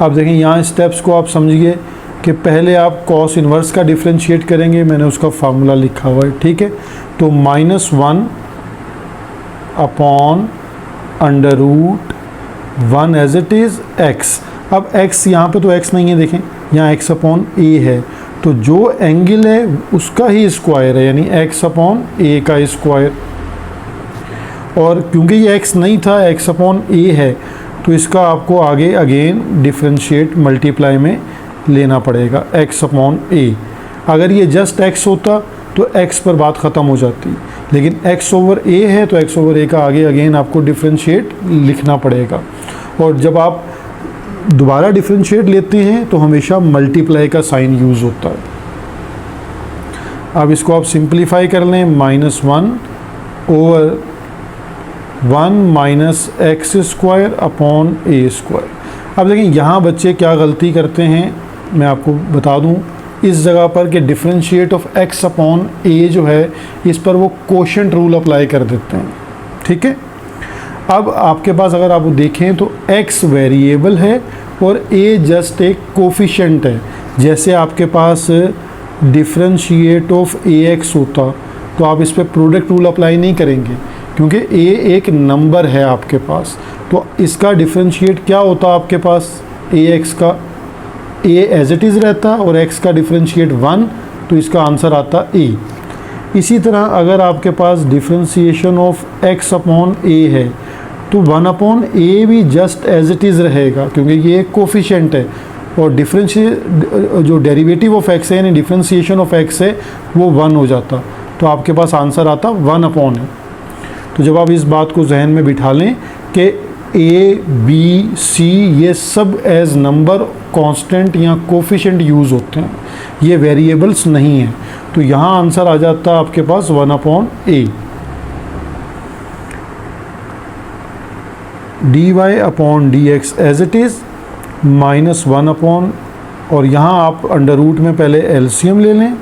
अब देखें यहाँ स्टेप्स को आप समझिए कि पहले आप कॉस इनवर्स का डिफरेंशिएट करेंगे, मैंने उसका फार्मूला लिखा हुआ है। ठीक है, तो -1 upon √1 as it is x। अब x यहाँ पे तो x नहीं है, देखें यहाँ x अपॉन a है, तो जो एंगल है उसका ही स्क्वायर है, यानी x अपॉन a का स्क्वायर। और क्योंकि ये x नहीं था, x अपॉन a है, तो इसका आपको आगे अगेन डिफरेंशिएट मल्टीप्लाई में लेना पड़ेगा, x अपॉन a। अगर ये जस्ट x होता तो x पर बात ख़त्म हो जाती, लेकिन x ओवर a है तो x ओवर a का आगे अगेन आपको डिफरेंशिएट लिखना पड़ेगा। और जब आप दोबारा डिफरेंशिएट लेते हैं तो हमेशा मल्टीप्लाई का साइन यूज़ होता है। अब इसको आप सिंप्लीफाई कर लें, -1 over 1 minus x square upon a square. अब देखिए यहाँ बच्चे क्या गलती करते हैं, मैं आपको बता दूँ इस जगह पर कि differentiate of x upon a जो है इस पर वो कोशेंट रूल अप्लाई कर देते हैं। ठीक है, अब आपके पास अगर आप देखें तो x वेरिएबल है और a जस्ट एक कोफिशिएंट है। जैसे आपके पास डिफरेंशिएट ऑफ ax होता तो आप इस पर प्रोडक्ट रूल अप्लाई नहीं करेंगे, क्योंकि a एक नंबर है आपके पास। तो इसका डिफरेंशिएट क्या होता आपके पास, ax का a एज इट इज़ रहता और x का डिफरेंशिएट 1, तो इसका आंसर आता a। इसी तरह अगर आपके पास differentiation of x upon a है तो 1 अपॉन a भी जस्ट एज इट इज़ रहेगा, क्योंकि ये एक कोफिशिएंट है और जो डेरिवेटिव ऑफ x है यानी डिफरेंशिएशन ऑफ x है वो 1 हो जाता, तो आपके पास आंसर आता 1 अपॉन a। तो जब आप इस बात को जहन में बिठा लें कि a b c ये सब एज नंबर कांस्टेंट या कोफिशिएंट यूज़ होते हैं, ये वेरिएबल्स नहीं हैं, तो यहाँ आंसर आ जाता है आपके पास 1 upon a। dy upon dx as it is -1 upon, और यहाँ आप अंडर रूट में पहले एलसीएम ले लें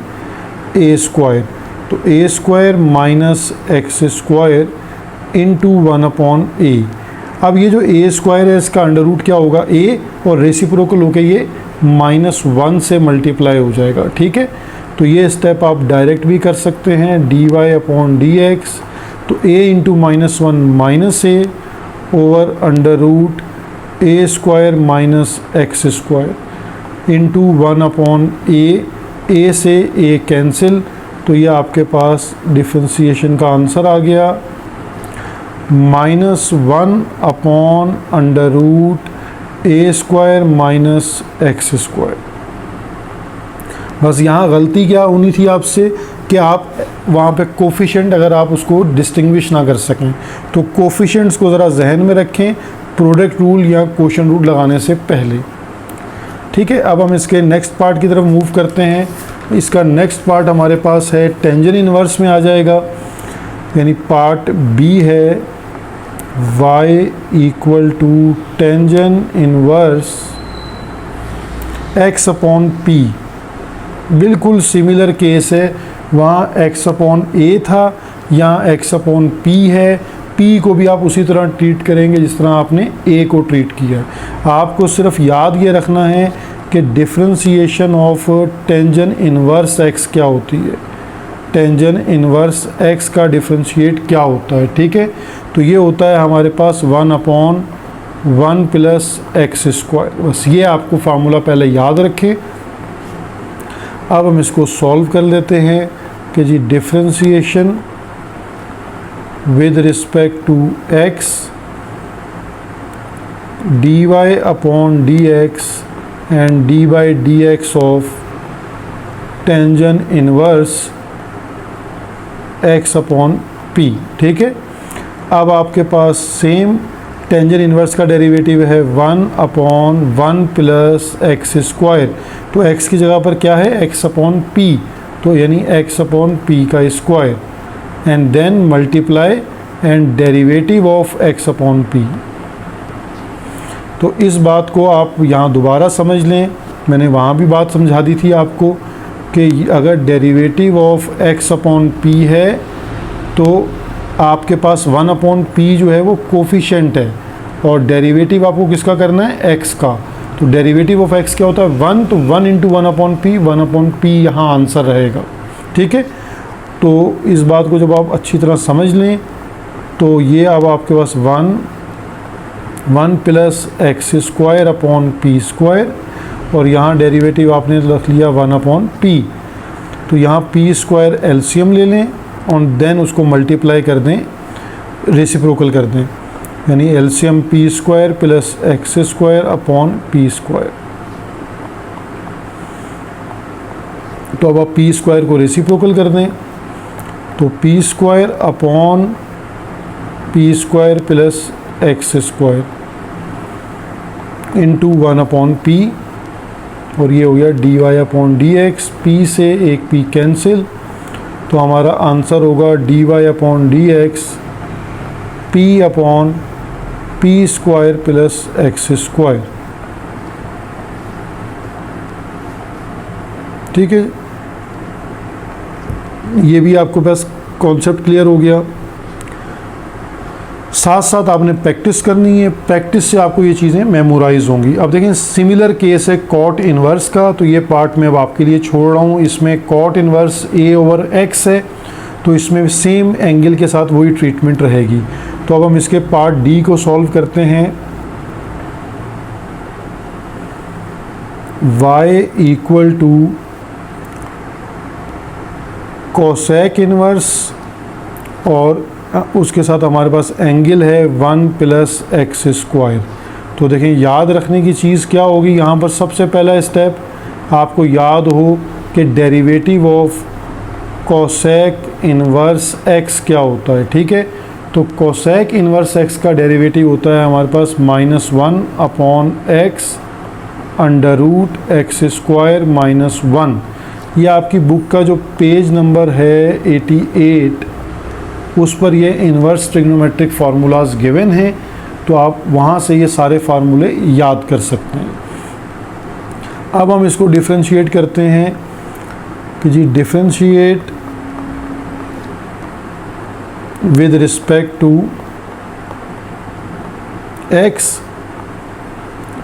a स्क्वायर, तो a square minus x square into 1 upon a। अब ये जो a स्क्वायर है इसका अंडर रूट क्या होगा a, और रेसिप्रोकल होकर ये -1 से मल्टीप्लाई हो जाएगा। ठीक है, तो ये स्टेप आप डायरेक्ट भी कर सकते हैं, dy अपॉन dx, तो a into -1 minus a over under root a square minus x square into 1 upon a से a कैंसिल, तो ये आपके पास डिफरेंशिएशन का आंसर आ गया, -1 upon under root a square minus x square. बस यहाँ गलती क्या होनी थी आपसे कि आप वहाँ पे कोफिशिएंट अगर आप उसको डिस्टिंग्विश ना कर सकें, तो कोफिशिएंट्स को ज़रा जहन में रखें प्रोडक्ट रूल या क्वोशंट रूल लगाने से पहले। ठीक है, अब हम इसके नेक्स्ट पार्ट की तरफ मूव करते हैं। इसका नेक्स्ट पार्ट हमारे पास है टेंजेंट इनवर्स में आ जाएगा, यानी पार्ट बी है y equal to tangent inverse x upon p। बिल्कुल सिमिलर केस है, वहाँ x अपॉन a था, यहाँ x अपॉन p है। p को भी आप उसी तरह ट्रीट करेंगे जिस तरह आपने a को ट्रीट किया। आपको सिर्फ याद ये रखना है कि differentiation of tangent inverse x क्या होती है, टेंजेंट इनवर्स x का डिफरेंशिएट क्या होता है। ठीक है, तो ये होता है हमारे पास 1 अपॉन 1 प्लस एक्स स्क्वायर। बस ये आपको फार्मूला पहले याद रखें। अब हम इसको सॉल्व कर लेते हैं कि जी differentiation with respect to x dy upon dx and d by dx of tangent inverse x upon p। ठीक है, अब आपके पास सेम टेंजेंट इनवर्स का डेरिवेटिव है 1 अपॉन 1 प्लस एक्स स्क्वायर। तो x की जगह पर क्या है, x अपॉन p, तो यानी x अपॉन p का square and then multiply and derivative of x upon p। तो इस बात को आप यहाँ दोबारा समझ लें, मैंने वहाँ भी बात समझा दी थी आपको कि अगर derivative of x upon p है तो आपके पास 1 अपॉन पी जो है वो कोफिशेंट है और डेरिवेटिव आपको किसका करना है, x का। तो डेरिवेटिव ऑफ x क्या होता है, 1, तो 1 into 1 upon P, 1 upon P यहाँ आंसर रहेगा। ठीक है, तो इस बात को जब आप अच्छी तरह समझ लें तो ये अब आपके पास 1 plus x square upon p square और यहाँ डेरिवेटिव आपने रख लिया 1 अपॉन पी। तो यहाँ पी स्क्वायर एलसीएम ले लें और देन उसको मल्टीप्लाई कर दें, रेसिप्रोकल कर दें, यानी LCM P square plus x square upon p square. तो अब आप पी स्क्वायर को रेसिप्रोकल कर दें, तो p square upon p square plus x square into 1 upon p और ये हो गया d y upon d x. P से एक पी कैंसिल, तो हमारा आंसर होगा d y upon d x p upon p square plus x square. ठीक है, ये भी आपको बस कॉन्सेप्ट क्लियर हो गया। साथ साथ आपने प्रैक्टिस करनी है, प्रैक्टिस से आपको ये चीज़ें मेमोराइज होंगी। अब देखें सिमिलर केस है कॉट इनवर्स का, तो ये पार्ट मैं अब आपके लिए छोड़ रहा हूँ। इसमें cot inverse a over x है, तो इसमें सेम एंगल के साथ वही ट्रीटमेंट रहेगी। तो अब हम इसके पार्ट डी को सॉल्व करते हैं। y equal to cosec inverse और उसके साथ हमारे पास एंगल है 1 प्लस एक्स स्क्वायर। तो देखें याद रखने की चीज़ क्या होगी, यहाँ पर सबसे पहला स्टेप आपको याद हो कि derivative of cosec inverse x क्या होता है। ठीक है, तो कोसेक इनवर्स एक्स का डेरिवेटिव होता है हमारे पास -1 upon x under root x square -1। ये आपकी बुक का जो पेज नंबर है 88, उस पर ये इन्वर्स ट्रिग्नोमेट्रिक फार्मूलाज गिवन हैं, तो आप वहाँ से ये सारे फार्मूले याद कर सकते हैं। अब हम इसको डिफरेंशिएट करते हैं कि जी differentiate with respect to x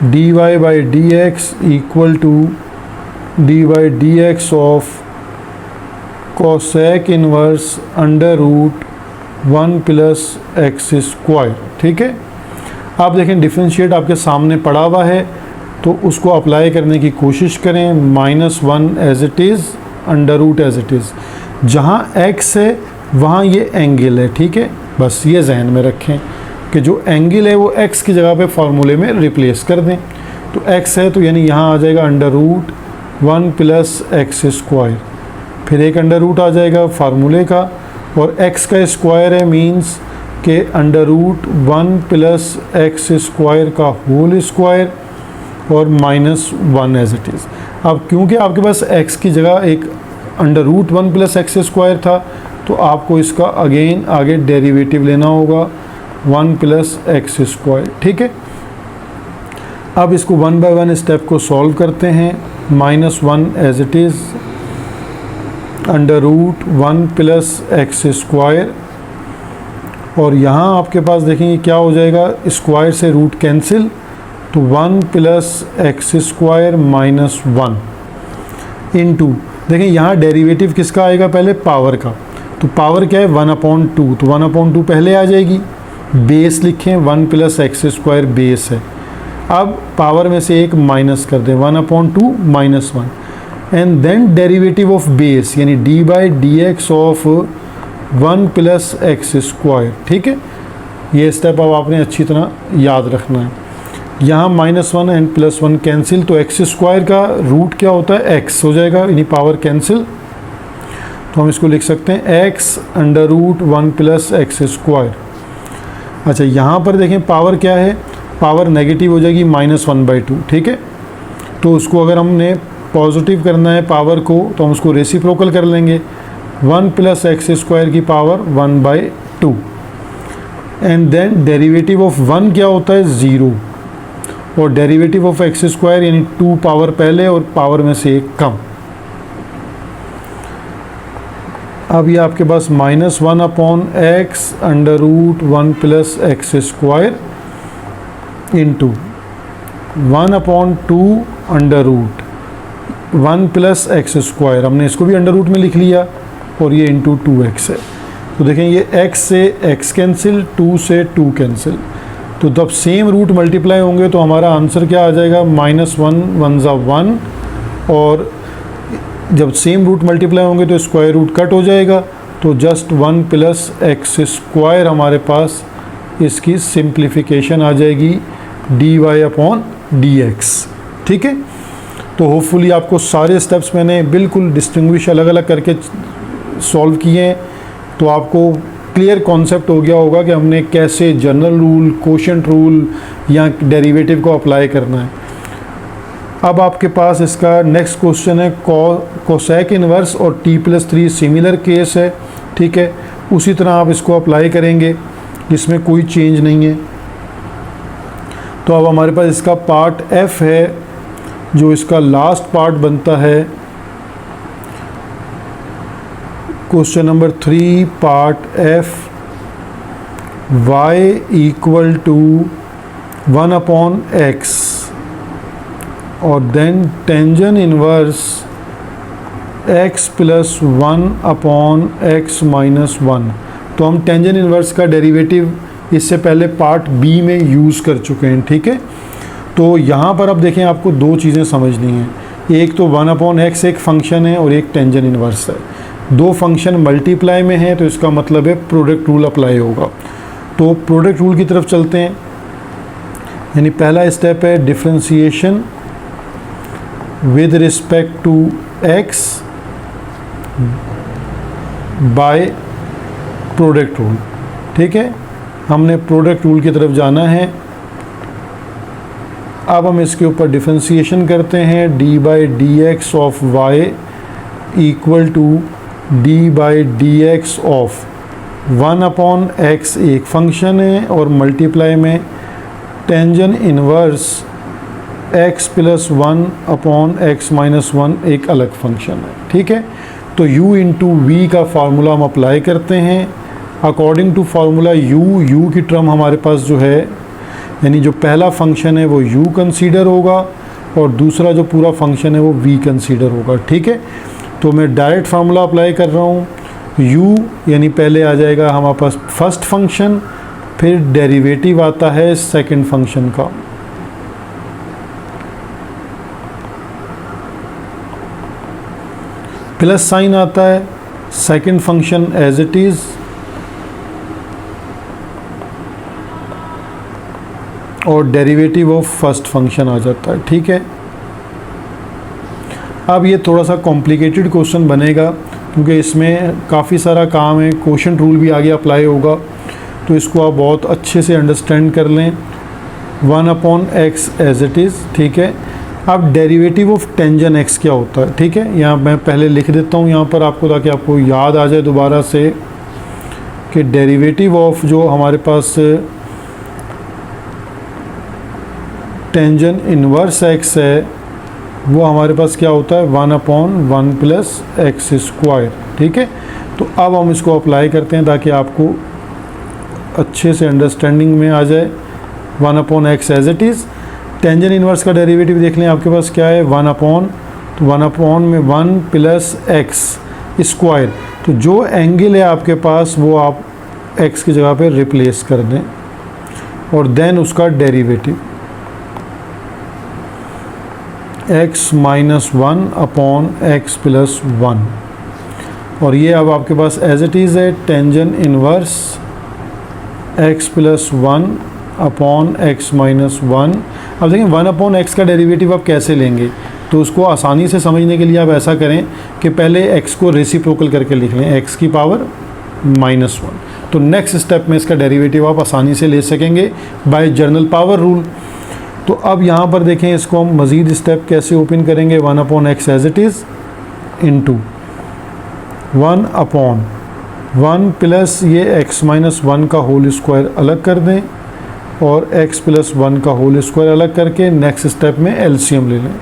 dy by d x equal to d by d x of cosec inverse under root 1 plus x square. ठीक है, आप देखें डिफरेंशिएट आपके सामने पड़ा हुआ है, तो उसको अप्लाई करने की कोशिश करें। -1 as it is, under root as it is, जहाँ x है वहाँ ये एंगल है। ठीक है, बस ये जहन में रखें कि जो एंगल है वो x की जगह पे फार्मूले में रिप्लेस कर दें। तो x है तो यानी यहाँ आ जाएगा under root 1 plus x square, फिर एक अंडर रूट आ जाएगा फार्मूले का, और x का स्क्वायर है मीन्स के under root 1 plus x square का होल स्क्वायर और -1 एज इट इज़। अब क्योंकि आपके पास x की जगह एक under root 1 plus x square था, तो आपको इसका अगेन आगे डेरिवेटिव लेना होगा 1 प्लस एक्स स्क्वायर। ठीक है, अब इसको 1 बाय 1 स्टेप को सॉल्व करते हैं। -1 as it is under root 1 plus x square, और यहाँ आपके पास देखेंगे क्या हो जाएगा, स्क्वायर से रूट कैंसिल, तो 1 प्लस एक्स स्क्वायर -1 इनटू, देखें यहाँ डेरिवेटिव किसका आएगा, पहले पावर का, तो पावर क्या है 1/2, तो 1/2 पहले आ जाएगी। बेस लिखें, 1 प्लस एक्स स्क्वायर बेस है। अब पावर में से एक माइनस कर दें, 1/2 -1 and then derivative of base यानी d/dx of 1 plus x square. ठीक है, ये स्टेप अब आपने अच्छी तरह याद रखना है। यहाँ -1 एंड +1 कैंसिल, तो एक्स स्क्वायर का रूट क्या होता है, x हो जाएगा, यानी पावर कैंसिल। तो हम इसको लिख सकते हैं x√1 प्लस एक्स स्क्वायर। अच्छा, यहाँ पर देखें पावर क्या है, पावर नेगेटिव हो जाएगी -1/2। ठीक है, तो उसको अगर हमने पॉजिटिव करना है पावर को, तो हम उसको रेसिप्रोकल कर लेंगे, 1 प्लस एक्स स्क्वायर की power 1/2 and then derivative of 1 क्या होता है, 0, और डेरिवेटिव ऑफ एक्स स्क्वायर यानी 2 पावर पहले और पावर में से एक कम। अब ये आपके पास -1/x√1 plus x square into 1/2 plus x square, हमने इसको भी अंडर रूट में लिख लिया, और ये इंटू 2x है। तो देखें ये x से x कैंसिल, 2 से 2 कैंसिल, तो जब सेम रूट मल्टीप्लाई होंगे तो हमारा आंसर क्या आ जाएगा, -1 1 ज़ा 1, और जब सेम रूट मल्टीप्लाई होंगे तो स्क्वायर रूट कट हो जाएगा, तो जस्ट 1 प्लस एक्स स्क्वायर हमारे पास इसकी सिंप्लीफिकेशन आ जाएगी dy/dx। ठीक है, तो होपफुली आपको सारे स्टेप्स मैंने बिल्कुल डिस्टिंग्विश अलग अलग करके सॉल्व किए हैं, तो आपको क्लियर कॉन्सेप्ट हो गया होगा कि हमने कैसे जनरल रूल, कोशेंट रूल या डेरिवेटिव को अप्लाई करना है। अब आपके पास इसका नेक्स्ट क्वेश्चन है कोसेक इन्वर्स और t+3 सिमिलर केस है। ठीक है, उसी तरह आप इसको अप्लाई करेंगे, इसमें कोई चेंज नहीं है। तो अब हमारे पास इसका पार्ट f है, जो इसका लास्ट पार्ट बनता है question number 3 part f, y = 1/x और then tangent inverse x + 1/x - 1। तो हम टेंजन इनवर्स का डेरिवेटिव इससे पहले पार्ट बी में यूज़ कर चुके हैं। ठीक है, तो यहाँ पर अब देखें आपको दो चीज़ें समझनी हैं, एक तो 1/x एक फंक्शन है और एक टेंजन इनवर्स है। दो फंक्शन मल्टीप्लाई में है तो इसका मतलब है प्रोडक्ट रूल अप्लाई होगा। तो प्रोडक्ट रूल की तरफ चलते हैं, यानी पहला स्टेप है differentiation with respect to x by product rule. ठीक है, हमने प्रोडक्ट रूल की तरफ जाना है। अब हम इसके ऊपर डिफरेंशिएशन करते हैं, d/dx of y = d/dx of 1/x एक फंक्शन है और मल्टीप्लाई में टेंजन इनवर्स x + 1/x - 1 एक अलग फंक्शन है। ठीक है, तो u × v का फार्मूला हम अप्लाई करते हैं। अकॉर्डिंग टू फार्मूला u की टर्म हमारे पास जो है, यानी जो पहला फंक्शन है वो u कंसीडर होगा और दूसरा जो पूरा फंक्शन है वो v कंसीडर होगा। ठीक है, तो मैं डायरेक्ट फार्मूला अप्लाई कर रहा हूँ। u यानी पहले आ जाएगा हमारे पास फर्स्ट फंक्शन, फिर डेरिवेटिव आता है सेकंड फंक्शन का, प्लस साइन आता है, second function as it is, और डेरिवेटिव ऑफ फर्स्ट फंक्शन आ जाता है। ठीक है, अब ये थोड़ा सा कॉम्प्लिकेटेड क्वेश्चन बनेगा क्योंकि इसमें काफ़ी सारा काम है, कोशेंट रूल भी आगे अप्लाई होगा, तो इसको आप बहुत अच्छे से अंडरस्टैंड कर लें। 1/x as it is. ठीक है, अब डेरिवेटिव ऑफ टेंजन x क्या होता है। ठीक है, यहाँ मैं पहले लिख देता हूँ यहाँ पर आपको, ताकि आपको याद आ जाए दोबारा से कि डेरिवेटिव ऑफ जो हमारे पास टेंजन इनवर्स x है वो हमारे पास क्या होता है, 1/1 प्लस एक्स स्क्वायर। ठीक है, तो अब हम इसको अप्लाई करते हैं ताकि आपको अच्छे से अंडरस्टैंडिंग में आ जाए। 1/x as it is, tangent inverse का डेरिवेटिव देख लें आपके पास क्या है, 1/, तो 1/, में 1 प्लस एक्स स्क्वायर, तो जो एंगल है आपके पास वो आप x की जगह पे रिप्लेस कर दें। और देन उसका derivative x minus 1 upon x plus 1, और ये अब आपके पास एज इट इज़ है tangent inverse x plus 1 upon x minus 1। अब देखें 1 अपॉन x का डेरिवेटिव आप कैसे लेंगे, तो उसको आसानी से समझने के लिए आप ऐसा करें कि पहले x को रेसिप्रोकल करके लिख लें, x की पावर माइनस 1। तो नेक्स्ट स्टेप में इसका डेरिवेटिव आप आसानी से ले सकेंगे बाय जनरल पावर रूल। तो अब यहाँ पर देखें, इसको हम मज़ीद स्टेप कैसे ओपन करेंगे, 1 upon x as it is into 1 upon 1 plus ये x माइनस 1 का होल स्क्वायर अलग कर दें और x प्लस 1 का होल स्क्वायर अलग करके नेक्स्ट स्टेप में एलसीएम ले लें।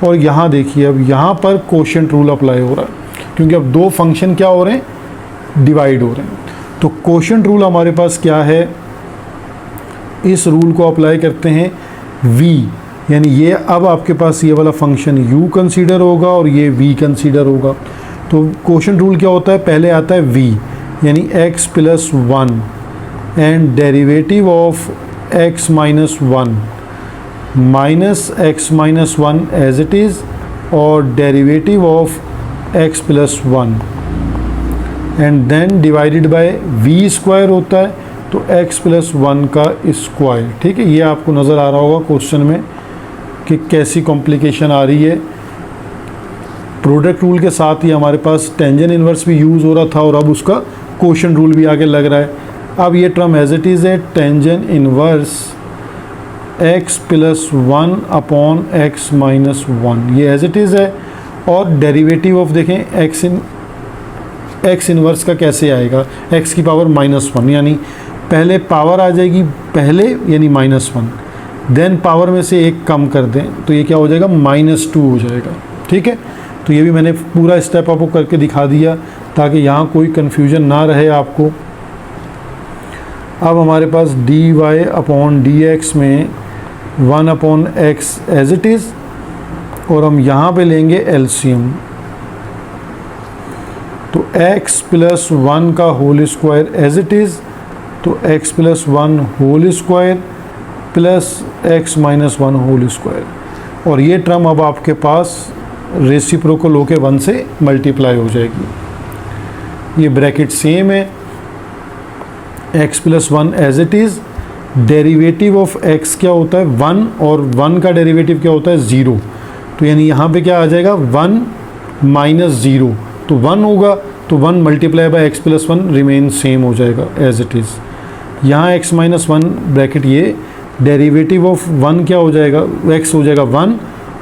और यहाँ देखिए, अब यहाँ पर कोशेंट रूल अप्लाई हो रहा है, क्योंकि अब दो फंक्शन क्या हो रहे हैं, डिवाइड हो रहे हैं। तो कोशेंट रूल हमारे पास क्या है, इस रूल को अप्लाई करते हैं v, यानी ये अब आपके पास ये वाला फंक्शन u कंसीडर होगा और ये v कंसीडर होगा। तो कोशेंट रूल क्या होता है, पहले आता है v यानी x plus 1 and derivative of x minus 1 minus x minus 1 as it is और derivative of x plus 1 and then divided by v square होता है, तो x प्लस 1 का स्क्वायर। ठीक है, ये आपको नज़र आ रहा होगा क्वेश्चन में कि कैसी कॉम्प्लिकेशन आ रही है। प्रोडक्ट रूल के साथ ही हमारे पास टेंजेंट इन्वर्स भी यूज़ हो रहा था और अब उसका कोशेंट रूल भी आगे लग रहा है। अब ये टर्म एज इट इज़ है tangent inverse x plus 1 upon x minus 1, ये एज इट इज़ है। और डेरिवेटिव ऑफ देखें x इन्वर्स का कैसे आएगा, x की पावर माइनस 1, यानी पहले पावर आ जाएगी पहले यानी माइनस 1, देन पावर में से एक कम कर दें तो ये क्या हो जाएगा, माइनस 2 हो जाएगा। ठीक है, तो ये भी मैंने पूरा स्टेप आपको करके दिखा दिया ताकि यहाँ कोई कन्फ्यूजन ना रहे आपको। अब हमारे पास d y upon d x में 1 upon x as it is, और हम यहाँ पे लेंगे एलसीएम, तो x प्लस 1 का whole square as it is, तो x plus 1 whole square plus x minus 1 whole square, और ये टर्म अब आपके पास रेसिप्रोकल होके 1 से मल्टीप्लाई हो जाएगी। ये ब्रैकेट सेम है, x plus 1 as it is, derivative of x क्या होता है 1 और 1 का डेरिवेटिव क्या होता है 0, तो यानी यहाँ पे क्या आ जाएगा 1 माइनस 0, तो 1 होगा, तो 1 multiply by x plus 1 remain same हो जाएगा एज इट इज़। यहाँ x माइनस 1 ब्रैकेट, ये डेरिवेटिव ऑफ 1 क्या हो जाएगा, x हो जाएगा 1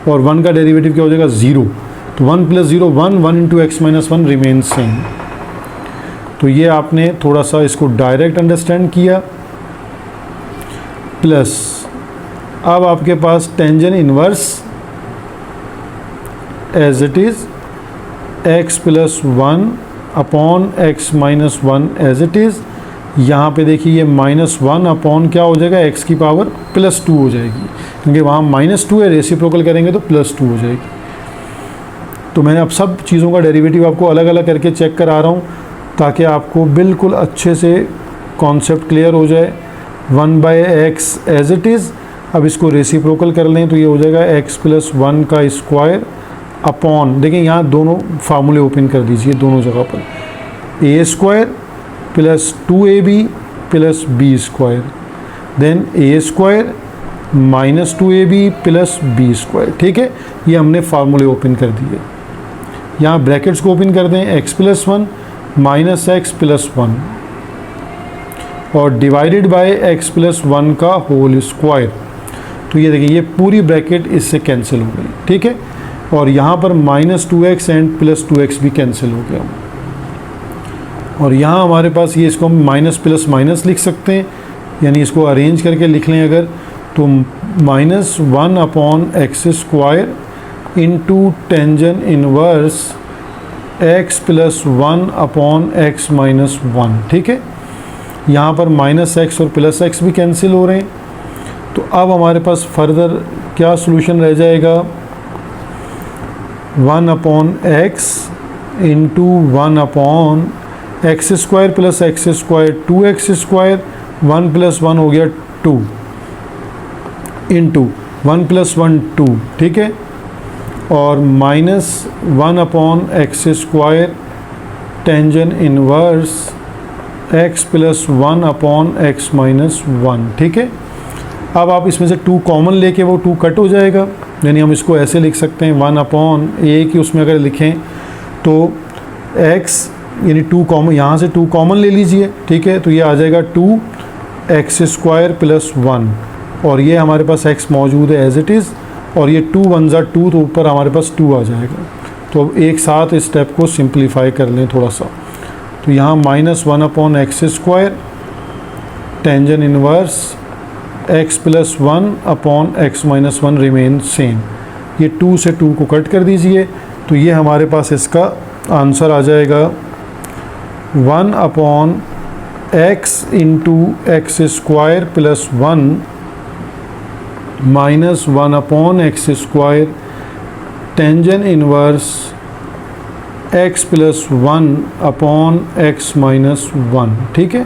और 1 का डेरिवेटिव क्या हो जाएगा 0, तो 1 plus 0 1, 1 into x minus 1 remain same. तो ये आपने थोड़ा सा इसको डायरेक्ट अंडरस्टैंड किया। प्लस अब आपके पास tangent inverse as it is x plus 1 upon x minus 1 as it is, यहाँ पे देखिए ये माइनस 1 अपॉन क्या हो जाएगा, x की पावर प्लस 2 हो जाएगी, क्योंकि वहाँ माइनस 2 है, रेसिप्रोकल करेंगे तो प्लस 2 हो जाएगी। तो मैंने अब सब चीज़ों का डेरिवेटिव आपको अलग अलग करके चेक करा रहा हूँ ताकि आपको बिल्कुल अच्छे से कॉन्सेप्ट क्लियर हो जाए। 1 by x as it is, अब इसको रेसिप्रोकल कर लें तो ये हो जाएगा x प्लस 1 का स्क्वायर अपॉन, देखिए यहाँ दोनों फार्मूले ओपन कर दीजिए दोनों जगह पर, a square plus 2ab plus b square, then a square minus 2ab plus b square. ठीक है, ये हमने फार्मूले ओपन कर दिए। यहाँ ब्रैकेट्स को ओपन कर दें, x plus 1 minus x plus 1 और डिवाइडेड बाय x प्लस 1 का होल स्क्वायर, तो ये देखिए ये पूरी ब्रैकेट इससे कैंसिल हो गई। ठीक है, और यहाँ पर minus 2x and plus 2x भी कैंसिल हो गया, और यहाँ हमारे पास ये, इसको हम माइनस प्लस माइनस लिख सकते हैं, यानी इसको अरेंज करके लिख लें अगर, तो minus 1 upon x square into tangent inverse x plus 1 upon x minus 1। ठीक है, यहाँ पर माइनस एक्स और प्लस एक्स भी कैंसिल हो रहे हैं, तो अब हमारे पास फर्दर क्या सोल्यूशन रह जाएगा, 1 upon x into 1 upon x square plus x square 2x square, 1 plus 1 हो गया 2 इंटू 1 + 1 2, ठीक है, और -1 upon x square tangent inverse x + 1 upon x - 1, ठीक है। अब आप इसमें से 2 कॉमन लेके वो 2 कट हो जाएगा, यानी हम इसको ऐसे लिख सकते हैं 1 अपॉन एक ही उसमें अगर लिखें तो x यानी 2 कॉमन, यहाँ से 2 कॉमन ले लीजिए, ठीक है, तो ये आ जाएगा 2x² + 1, और ये हमारे पास x मौजूद है एज इट इज़, और ये 2 × 1 = 2, तो ऊपर हमारे पास 2 आ जाएगा। तो अब एक साथ इस स्टेप को सिंप्लीफाई कर लें थोड़ा सा, तो यहाँ -1 upon x² tangent inverse x + 1 upon x - 1 remain same. ये 2 से 2 को कट कर दीजिए, तो ये हमारे पास इसका आंसर आ जाएगा 1 upon x into x² + 1 -1 upon x² tangent inverse x + 1 upon x - 1, ठीक है।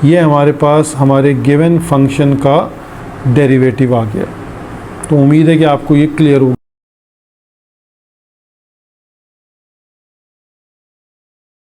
ये हमारे पास हमारे गिवन फंक्शन का डेरिवेटिव आ गया। तो उम्मीद है कि आपको ये क्लियर हो।